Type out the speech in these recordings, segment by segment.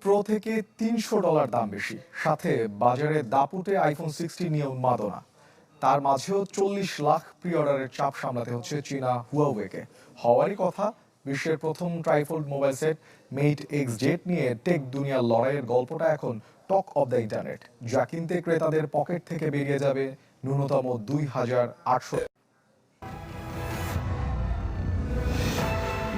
Pro থেকে $300 দাম বেশি, সাথে বাজারে দাপুটে আইফোন 16 নিয়ে উন্মাদনা। তার মাঝেও 40 লাখ প্রি অর্ডারের চাপ সামলাতে হচ্ছে চীনা হুয়াওয়েকে। হওয়ারই কথা বিশ্বের প্রথম ট্রাইফোল্ড মোবাইল সেট মেট এক্স জেড নিয়ে টেক দুনিয়ার লড়াইয়ের গল্পটা এখন টক অব দ্য ইন্টারনেট, যা কিনতে ক্রেতাদের পকেট থেকে বেরিয়ে যাবে ন্যূনতম 2,800।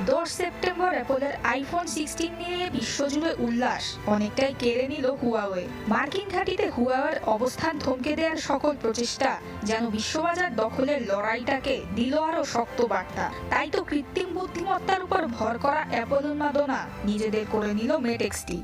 10 সেপ্টেম্বর অ্যাপলের আইফোন 16 নিয়ে বিশ্বজুড়ে উল্লাস অনেকটাই কেড়ে নিল হুয়াওয়ে। মার্কিন ঘাঁটিতে হুয়াওয়ের অবস্থান থমকে দেওয়ার সকল প্রচেষ্টা যেন বিশ্ববাজার দখলের লড়াইটাকে দিল আরও শক্ত বার্তা। তাই তো কৃত্রিম বুদ্ধিমত্তার উপর ভর করা অ্যাপল উন্মাদনা নিজেদের করে নিল মেট এক্সটি।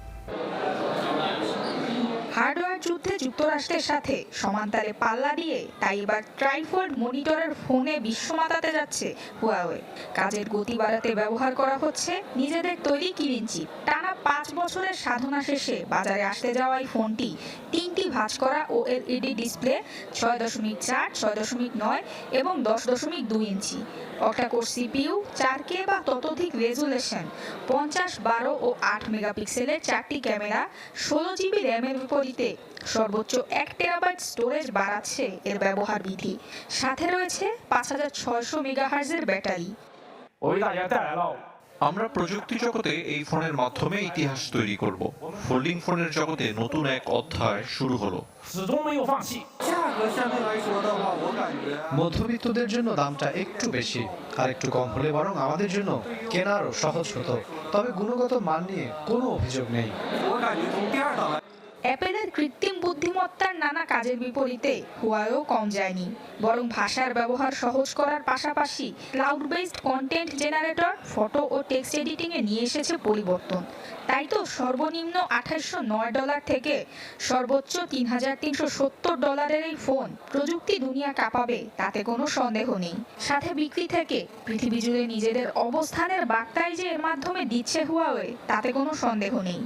হার্ডওয়্যার যুদ্ধে যুক্তরাষ্ট্রের সাথে সমান্তালে পাল্লা দিয়ে তাই এবার ট্রাইফোল্ড মনিটরের ফোনে বিশ্ব মাতাতে যাচ্ছে হুয়াওয়ে। কাজের গতি বাড়াতে ব্যবহার করা হচ্ছে নিজেদের তৈরি কিরিন চিপ। টানা 5 বছরের সাধনা শেষে বাজারে আসতে যাওয়া এই ফোনটি 3টি ভাঁজ করা ওএলইডি ডিসপ্লে, 6.4, 6.9 এবং 10.2 ইঞ্চি, অক্টাকোর সিপিইউ, 4K বা ততোধিক রেজুলেশন, 50, 12 ও 8 মেগাপিক্সেলের 4টি ক্যামেরা, 16 জিবি র্যামের বিপরীতে সর্বোচ্চ 1 টেরাবাইট স্টোরেজ বাড়াচ্ছে এর ব্যবহার বিধি। সাথে রয়েছে 5600 মেগাহার্জের ব্যাটারি। আমরা প্রযুক্তি জগতে এই ফোনের মাধ্যমে ইতিহাস তৈরি করব। ফোল্ডিং ফোনের জগতে নতুন এক অধ্যায় শুরু হলো। মধ্যবিত্তদের জন্য দামটা একটু বেশি, আর একটু কম হলে বরং আমাদের জন্য কেনারও সহজ হতো। তবে গুণগত মান নিয়ে কোনো অভিযোগ নেই। অ্যাপেলের কৃত্রিম বুদ্ধিমত্তার নানা কাজের বিপরীতে হুয়াওয়েও কম যায়নি, বরং ভাষার ব্যবহার সহজ করার পাশাপাশি cloud based content generator, photo ও টেক্সট এডিটিংয়ে নিয়ে এসেছে পরিবর্তন। তাই তো সর্বনিম্ন $2809 থেকে সর্বোচ্চ $3370 এই ফোন প্রযুক্তি দুনিয়া কাঁপাবে তাতে কোনো সন্দেহ নেই। সাথে বিক্রি থেকে পৃথিবী জুড়ে নিজেদের অবস্থানের বার্তাই যে এর মাধ্যমে দিচ্ছে হুয়াওয়ে তাতে কোনো সন্দেহ নেই।